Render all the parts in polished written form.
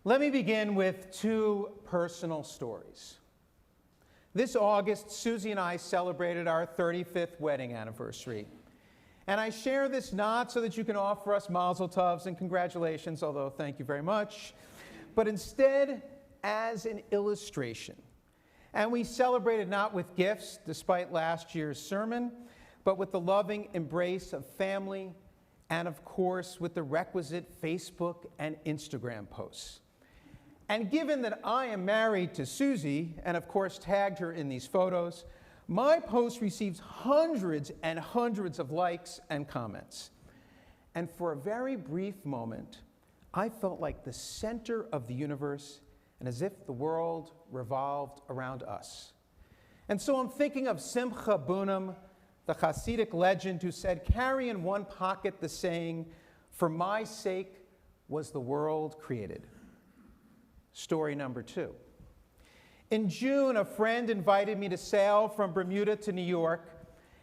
Let me begin with two personal stories. This August, Susie and I celebrated our 35th wedding anniversary. And I share this not so that you can offer us mazel tovs and congratulations, although thank you very much, but instead as an illustration. And we celebrated not with gifts, despite last year's sermon, but with the loving embrace of family and, of course, with the requisite Facebook and Instagram posts. And given that I am married to Susie, and of course tagged her in these photos, my post receives hundreds and hundreds of likes and comments. And for a very brief moment, I felt like the center of the universe and as if the world revolved around us. And so I'm thinking of Simcha Bunim, the Hasidic legend who said, "Carry in one pocket the saying, 'For my sake was the world created.'" Story number two. In June, a friend invited me to sail from Bermuda to New York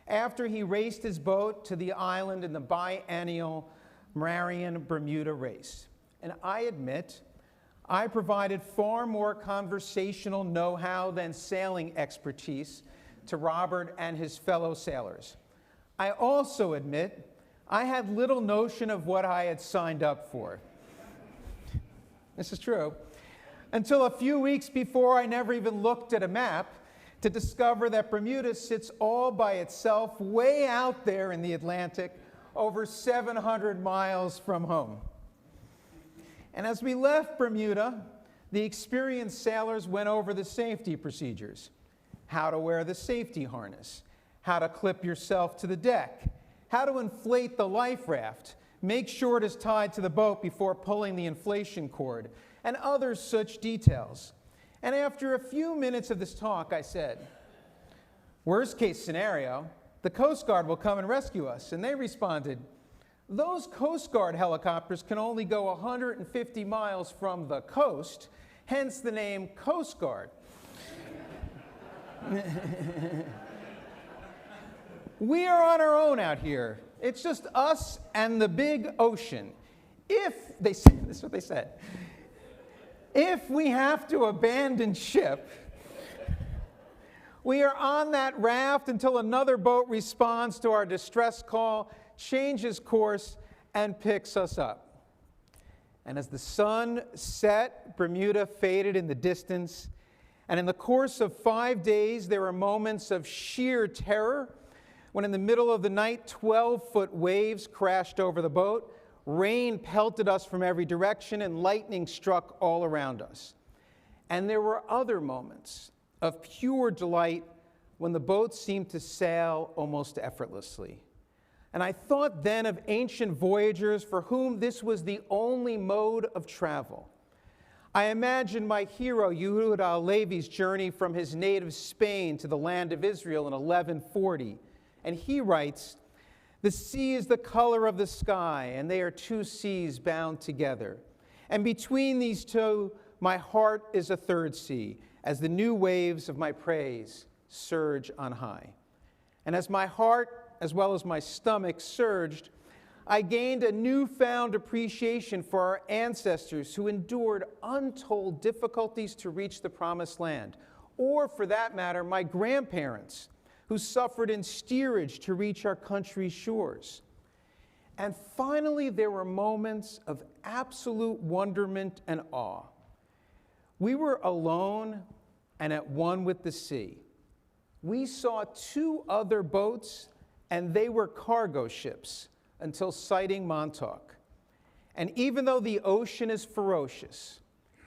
after he raced his boat to the island in the biennial Marion-Bermuda race. And I admit, I provided far more conversational know-how than sailing expertise to Robert and his fellow sailors. I also admit, I had little notion of what I had signed up for. This is true. Until a few weeks before, I never even looked at a map to discover that Bermuda sits all by itself way out there in the Atlantic, over 700 miles from home. And as we left Bermuda, the experienced sailors went over the safety procedures: how to wear the safety harness, how to clip yourself to the deck, how to inflate the life raft, make sure it is tied to the boat before pulling the inflation cord, and other such details. And after a few minutes of this talk, I said, "Worst case scenario, the Coast Guard will come and rescue us." And they responded, "Those Coast Guard helicopters can only go 150 miles from the coast, hence the name Coast Guard." We are on our own out here. It's just us and the big ocean. This is what they said. If we have to abandon ship, we are on that raft until another boat responds to our distress call, changes course, and picks us up. And as the sun set, Bermuda faded in the distance, and in the course of 5 days, there were moments of sheer terror when in the middle of the night, 12-foot waves crashed over the boat, rain pelted us from every direction, and lightning struck all around us. And there were other moments of pure delight when the boat seemed to sail almost effortlessly. And I thought then of ancient voyagers for whom this was the only mode of travel. I imagined my hero Yehuda Halevi's journey from his native Spain to the land of Israel in 1140. And he writes, "The sea is the color of the sky, and they are two seas bound together. And between these two, my heart is a third sea, as the new waves of my praise surge on high." And as my heart, as well as my stomach, surged, I gained a newfound appreciation for our ancestors who endured untold difficulties to reach the promised land, or for that matter, my grandparents, who suffered in steerage to reach our country's shores. And finally, there were moments of absolute wonderment and awe. We were alone and at one with the sea. We saw two other boats, and they were cargo ships, until sighting Montauk. And even though the ocean is ferocious,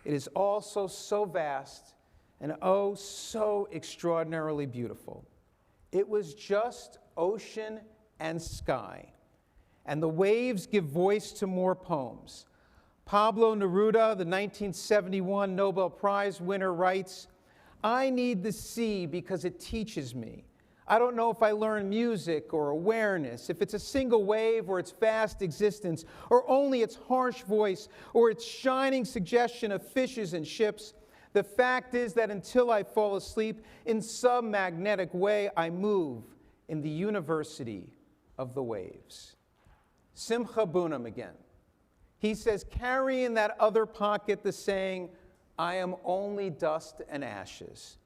it is also so vast and oh, so extraordinarily beautiful. It was just ocean and sky. And the waves give voice to more poems. Pablo Neruda, the 1971 Nobel Prize winner, writes, "I need the sea because it teaches me. I don't know if I learn music or awareness, if it's a single wave or its vast existence, or only its harsh voice or its shining suggestion of fishes and ships. The fact is that until I fall asleep, in some magnetic way, I move in the university of the waves." Simcha Bunim again. He says, carry in that other pocket the saying, I am only dust and ashes.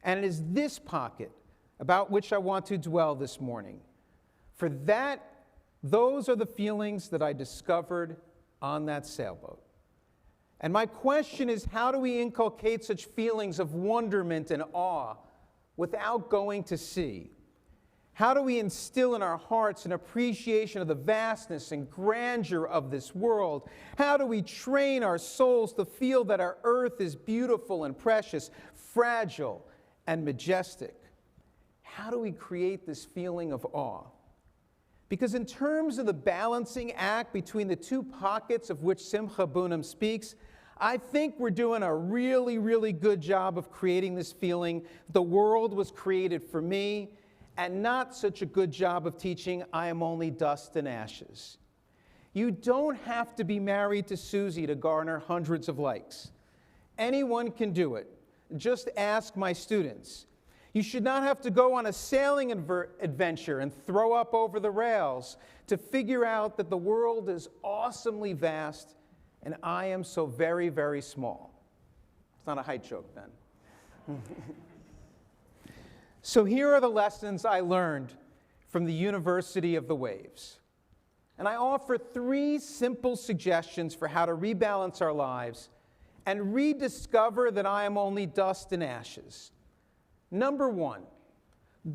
And it is this pocket about which I want to dwell this morning. For those are the feelings that I discovered on that sailboat. And my question is, how do we inculcate such feelings of wonderment and awe without going to sea? How do we instill in our hearts an appreciation of the vastness and grandeur of this world? How do we train our souls to feel that our earth is beautiful and precious, fragile and majestic? How do we create this feeling of awe? Because in terms of the balancing act between the two pockets of which Simcha Bunim speaks, I think we're doing a really, really good job of creating this feeling. The world was created for me, and not such a good job of teaching, I am only dust and ashes. You don't have to be married to Susie to garner hundreds of likes. Anyone can do it. Just ask my students. You should not have to go on a sailing adventure and throw up over the rails to figure out that the world is awesomely vast and I am so very, very small. It's not a height joke then. So here are the lessons I learned from the University of the Waves. And I offer 3 simple suggestions for how to rebalance our lives and rediscover that I am only dust and ashes. Number 1,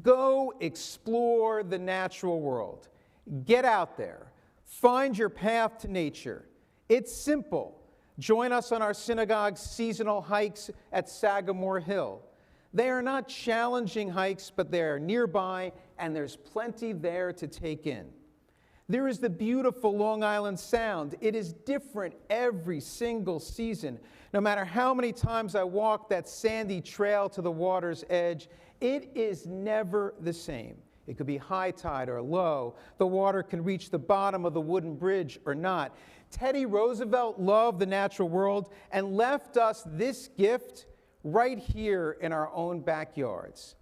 go explore the natural world. Get out there. Find your path to nature. It's simple. Join us on our synagogue's seasonal hikes at Sagamore Hill. They are not challenging hikes, but they are nearby, and there's plenty there to take in. There is the beautiful Long Island Sound. It is different every single season. No matter how many times I walk that sandy trail to the water's edge, it is never the same. It could be high tide or low. The water can reach the bottom of the wooden bridge or not. Teddy Roosevelt loved the natural world and left us this gift right here in our own backyards.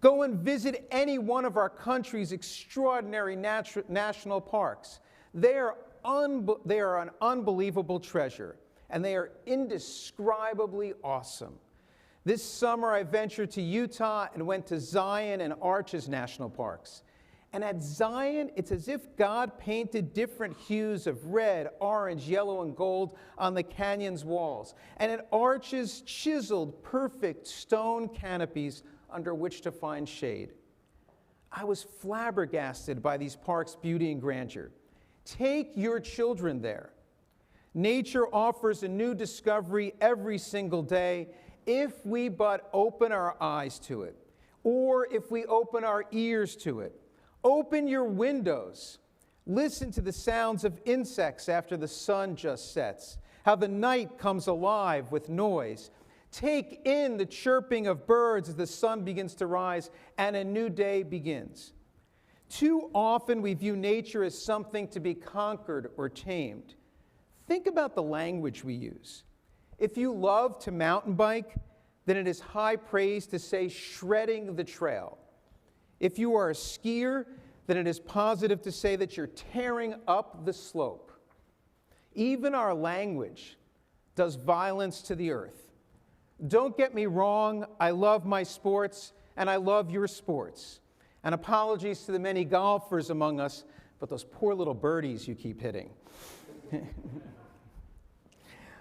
Go and visit any one of our country's extraordinary national parks. They are an unbelievable treasure, and they are indescribably awesome. This summer, I ventured to Utah and went to Zion and Arches National Parks. And at Zion, it's as if God painted different hues of red, orange, yellow, and gold on the canyon's walls. And at Arches, chiseled perfect stone canopies under which to find shade. I was flabbergasted by these parks' beauty and grandeur. Take your children there. Nature offers a new discovery every single day if we but open our eyes to it, or if we open our ears to it. Open your windows. Listen to the sounds of insects after the sun just sets, how the night comes alive with noise. Take in the chirping of birds as the sun begins to rise and a new day begins. Too often we view nature as something to be conquered or tamed. Think about the language we use. If you love to mountain bike, then it is high praise to say shredding the trail. If you are a skier, then it is positive to say that you're tearing up the slope. Even our language does violence to the earth. Don't get me wrong, I love my sports, and I love your sports. And apologies to the many golfers among us, but those poor little birdies you keep hitting.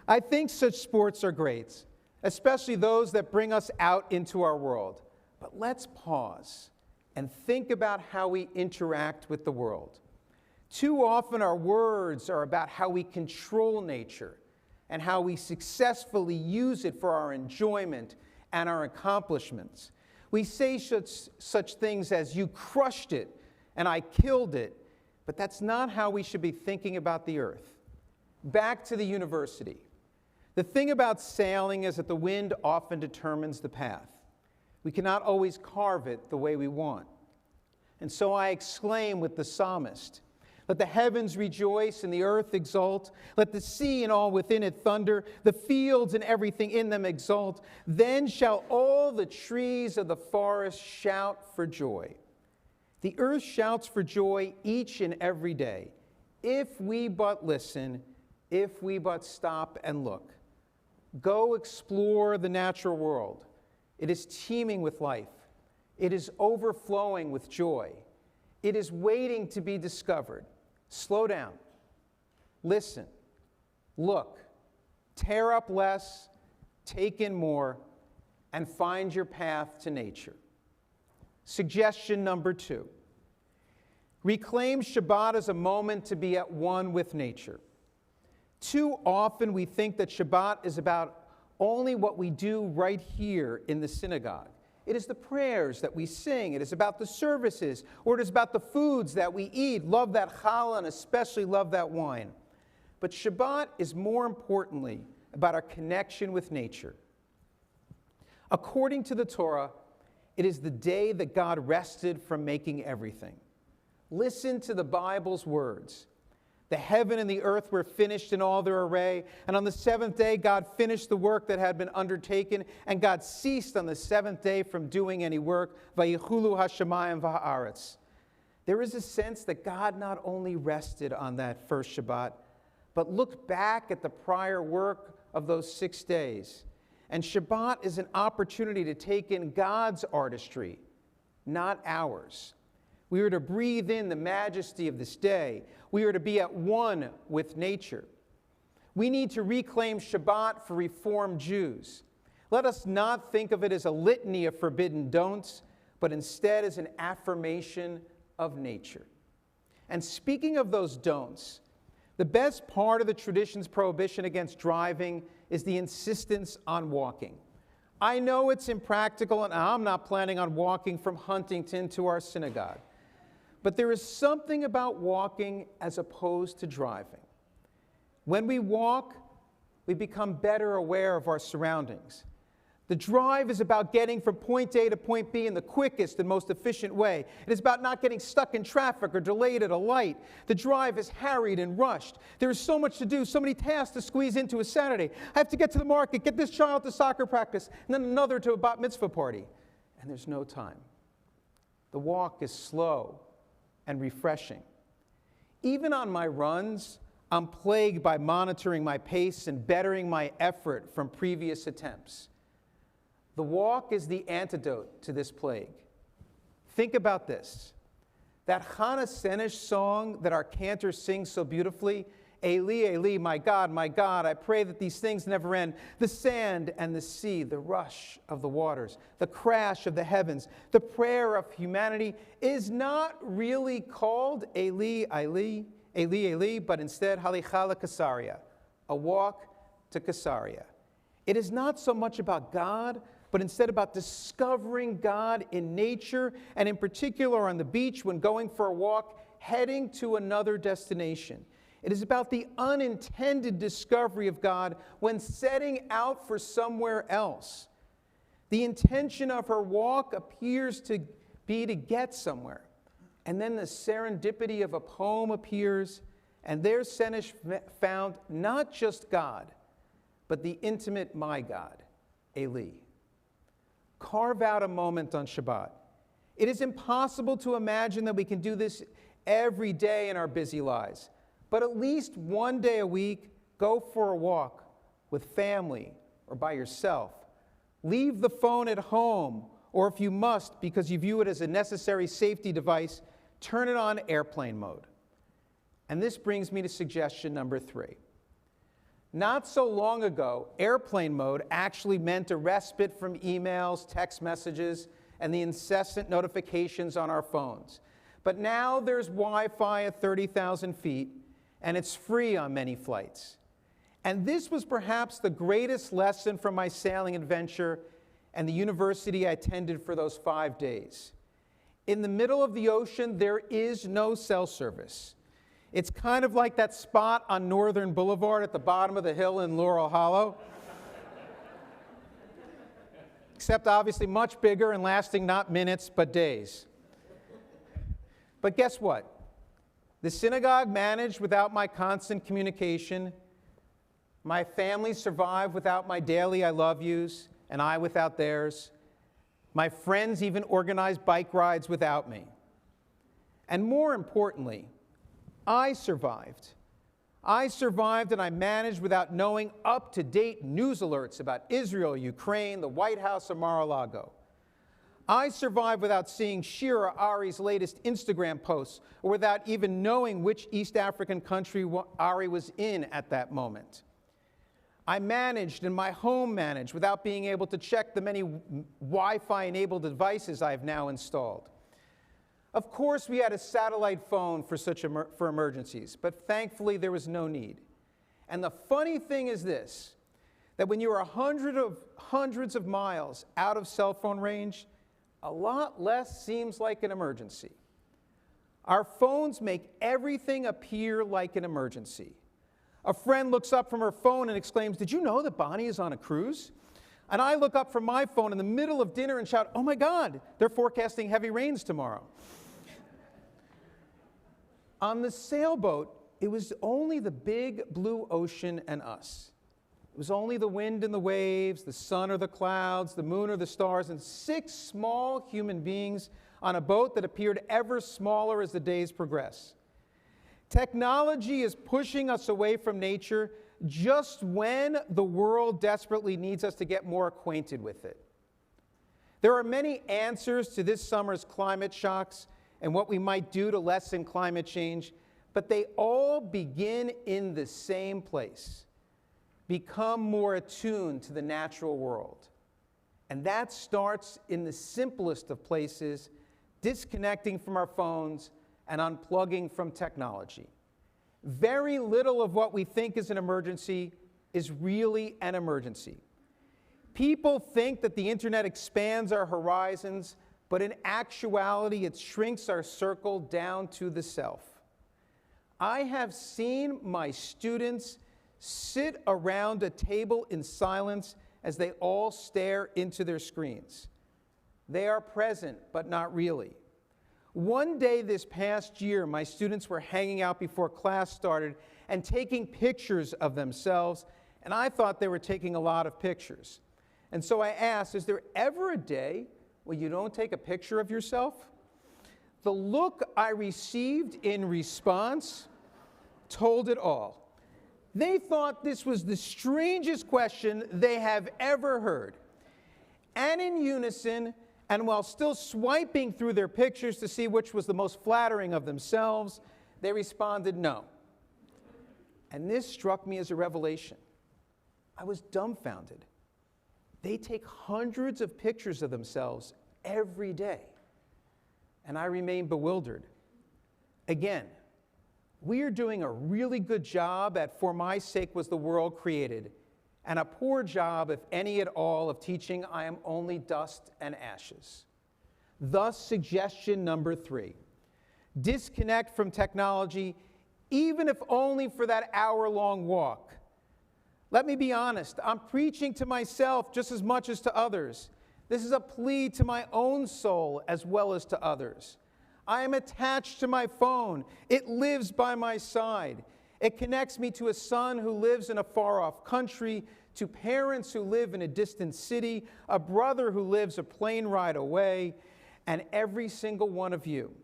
I think such sports are great, especially those that bring us out into our world. But let's pause and think about how we interact with the world. Too often our words are about how we control nature and how we successfully use it for our enjoyment and our accomplishments. We say such things as, you crushed it and I killed it, but that's not how we should be thinking about the earth. Back to the university. The thing about sailing is that the wind often determines the path. We cannot always carve it the way we want. And so I exclaim with the psalmist, let the heavens rejoice and the earth exult. Let the sea and all within it thunder. The fields and everything in them exult. Then shall all the trees of the forest shout for joy. The earth shouts for joy each and every day, if we but listen if we but stop and look. Go explore the natural world. It is teeming with life. It is overflowing with joy. It is waiting to be discovered. Slow down. Listen. Look. Tear up less. Take in more. And find your path to nature. Suggestion number 2. Reclaim Shabbat as a moment to be at one with nature. Too often we think that Shabbat is about only what we do right here in the synagogue. It is the prayers that we sing. It is about the services, or it is about the foods that we eat. Love that challah and especially love that wine. But Shabbat is more importantly about our connection with nature. According to the Torah, it is the day that God rested from making everything. Listen to the Bible's words. The heaven and the earth were finished in all their array, and on the seventh day God finished the work that had been undertaken, and God ceased on the seventh day from doing any work. Vayichulu hashamayim v'haaretz. There is a sense that God not only rested on that first Shabbat, but looked back at the prior work of those 6 days. And Shabbat is an opportunity to take in God's artistry, not ours. We are to breathe in the majesty of this day. We are to be at one with nature. We need to reclaim Shabbat for Reformed Jews. Let us not think of it as a litany of forbidden don'ts, but instead as an affirmation of nature. And speaking of those don'ts, the best part of the tradition's prohibition against driving is the insistence on walking. I know it's impractical, and I'm not planning on walking from Huntington to our synagogue. But there is something about walking as opposed to driving. When we walk, we become better aware of our surroundings. The drive is about getting from point A to point B in the quickest and most efficient way. It is about not getting stuck in traffic or delayed at a light. The drive is harried and rushed. There is so much to do, so many tasks to squeeze into a Saturday. I have to get to the market, get this child to soccer practice, and then another to a bat mitzvah party. And there's no time. The walk is slow and refreshing. Even on my runs, I'm plagued by monitoring my pace and bettering my effort from previous attempts. The walk is the antidote to this plague. Think about this. That Chana Senish song that our cantor sings so beautifully, Eli, Eli, my God, I pray that these things never end. The sand and the sea, the rush of the waters, the crash of the heavens, the prayer of humanity is not really called Eli, Eli, Eli, Eli, but instead Halicha Kasaria, a walk to Kasaria. It is not so much about God, but instead about discovering God in nature, and in particular on the beach when going for a walk, heading to another destination. It is about the unintended discovery of God when setting out for somewhere else. The intention of her walk appears to be to get somewhere. And then the serendipity of a poem appears, and there Senish found not just God, but the intimate my God, Eli. Carve out a moment on Shabbat. It is impossible to imagine that we can do this every day in our busy lives. But at least one day a week, go for a walk with family or by yourself. Leave the phone at home, or if you must, because you view it as a necessary safety device, turn it on airplane mode. And this brings me to suggestion number 3. Not so long ago, airplane mode actually meant a respite from emails, text messages, and the incessant notifications on our phones. But now there's Wi-Fi at 30,000 feet, and it's free on many flights. And this was perhaps the greatest lesson from my sailing adventure and the university I attended for those 5 days. In the middle of the ocean, there is no cell service. It's kind of like that spot on Northern Boulevard at the bottom of the hill in Laurel Hollow. Except obviously much bigger and lasting not minutes, but days. But guess what? The synagogue managed without my constant communication. My family survived without my daily I love yous, and I without theirs. My friends even organized bike rides without me. And more importantly, I survived. I survived and I managed without knowing up-to-date news alerts about Israel, Ukraine, the White House, or Mar-a-Lago. I survived without seeing Shira Ari's latest Instagram posts, or without even knowing which East African country Ari was in at that moment. I managed and my home managed without being able to check the many Wi-Fi enabled devices I have now installed. Of course, we had a satellite phone for emergencies, but thankfully there was no need. And the funny thing is this, that when you are hundreds of miles out of cell phone range, a lot less seems like an emergency. Our phones make everything appear like an emergency. A friend looks up from her phone and exclaims, "Did you know that Bonnie is on a cruise?" And I look up from my phone in the middle of dinner and shout, "Oh my God, they're forecasting heavy rains tomorrow." On the sailboat, it was only the big blue ocean and us. It was only the wind and the waves, the sun or the clouds, the moon or the stars, and 6 small human beings on a boat that appeared ever smaller as the days progress. Technology is pushing us away from nature just when the world desperately needs us to get more acquainted with it. There are many answers to this summer's climate shocks and what we might do to lessen climate change, but they all begin in the same place. Become more attuned to the natural world. And that starts in the simplest of places, disconnecting from our phones and unplugging from technology. Very little of what we think is an emergency is really an emergency. People think that the internet expands our horizons, but in actuality, it shrinks our circle down to the self. I have seen my students sit around a table in silence as they all stare into their screens. They are present, but not really. One day this past year, my students were hanging out before class started and taking pictures of themselves, and I thought they were taking a lot of pictures. And so I asked, is there ever a day when you don't take a picture of yourself? The look I received in response told it all. They thought this was the strangest question they have ever heard. And in unison, and while still swiping through their pictures to see which was the most flattering of themselves, they responded no. And this struck me as a revelation. I was dumbfounded. They take hundreds of pictures of themselves every day. And I remain bewildered. Again, we are doing a really good job at "For my sake was the world created," and a poor job, if any at all, of teaching "I am only dust and ashes." Thus, suggestion number 3, disconnect from technology, even if only for that hour-long walk. Let me be honest, I'm preaching to myself just as much as to others. This is a plea to my own soul as well as to others. I am attached to my phone. It lives by my side. It connects me to a son who lives in a far-off country, to parents who live in a distant city, a brother who lives a plane ride away, and every single one of you.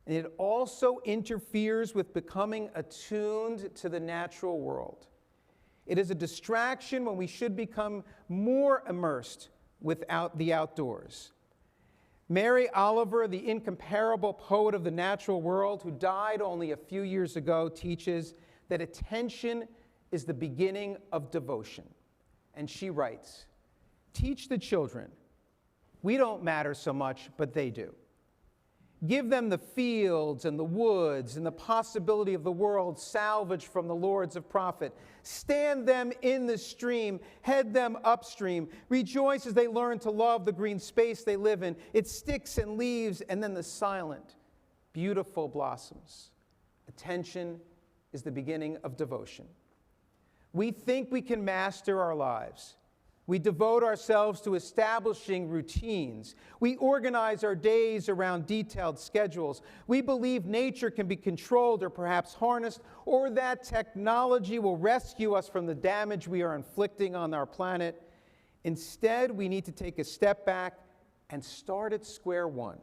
And it also interferes with becoming attuned to the natural world. It is a distraction when we should become more immersed without the outdoors. Mary Oliver, the incomparable poet of the natural world who died only a few years ago, teaches that attention is the beginning of devotion. And she writes, "Teach the children. We don't matter so much, but they do. Give them the fields and the woods and the possibility of the world salvaged from the lords of profit. Stand them in the stream, head them upstream. Rejoice as they learn to love the green space they live in, its sticks and leaves, and then the silent, beautiful blossoms. Attention is the beginning of devotion." We think we can master our lives. We devote ourselves to establishing routines. We organize our days around detailed schedules. We believe nature can be controlled or perhaps harnessed, or that technology will rescue us from the damage we are inflicting on our planet. Instead, we need to take a step back and start at square one.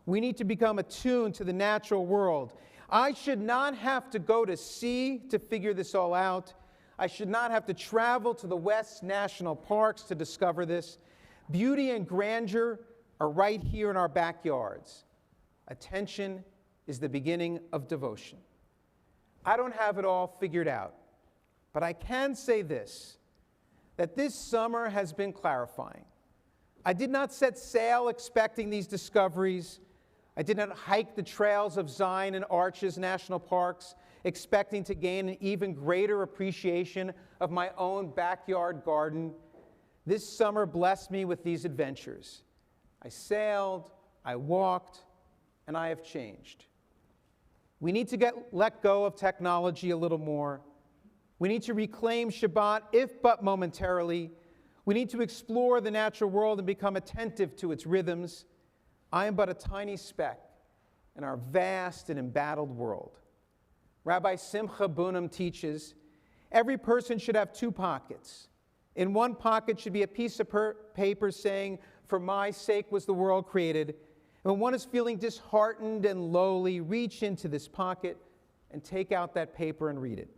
We need to become attuned to the natural world. I should not have to go to sea to figure this all out. I should not have to travel to the West National Parks to discover this. Beauty and grandeur are right here in our backyards. Attention is the beginning of devotion. I don't have it all figured out, but I can say this, that this summer has been clarifying. I did not set sail expecting these discoveries. I did not hike the trails of Zion and Arches National Parks expecting to gain an even greater appreciation of my own backyard garden. This summer blessed me with these adventures. I sailed, I walked, and I have changed. We need to let go of technology a little more. We need to reclaim Shabbat, if but momentarily. We need to explore the natural world and become attentive to its rhythms. I am but a tiny speck in our vast and embattled world. Rabbi Simcha Bunim teaches, every person should have two pockets. In one pocket should be a piece of paper saying, "For my sake was the world created." And when one is feeling disheartened and lowly, reach into this pocket and take out that paper and read it.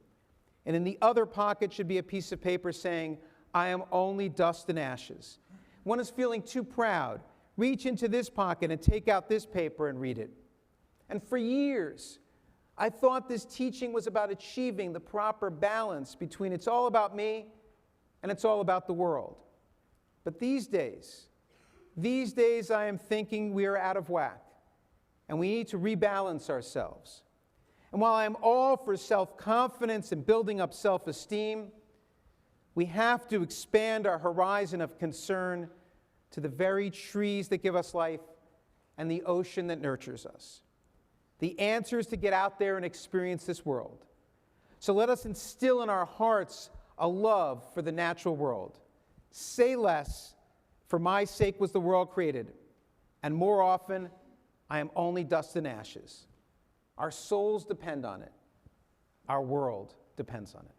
And in the other pocket should be a piece of paper saying, "I am only dust and ashes." One is feeling too proud, reach into this pocket and take out this paper and read it. And for years, I thought this teaching was about achieving the proper balance between it's all about me and it's all about the world. But these days I am thinking we are out of whack and we need to rebalance ourselves. And while I am all for self-confidence and building up self-esteem, we have to expand our horizon of concern to the very trees that give us life and the ocean that nurtures us. The answer is to get out there and experience this world. So let us instill in our hearts a love for the natural world. Say less, "For my sake was the world created," and more often, "I am only dust and ashes." Our souls depend on it. Our world depends on it.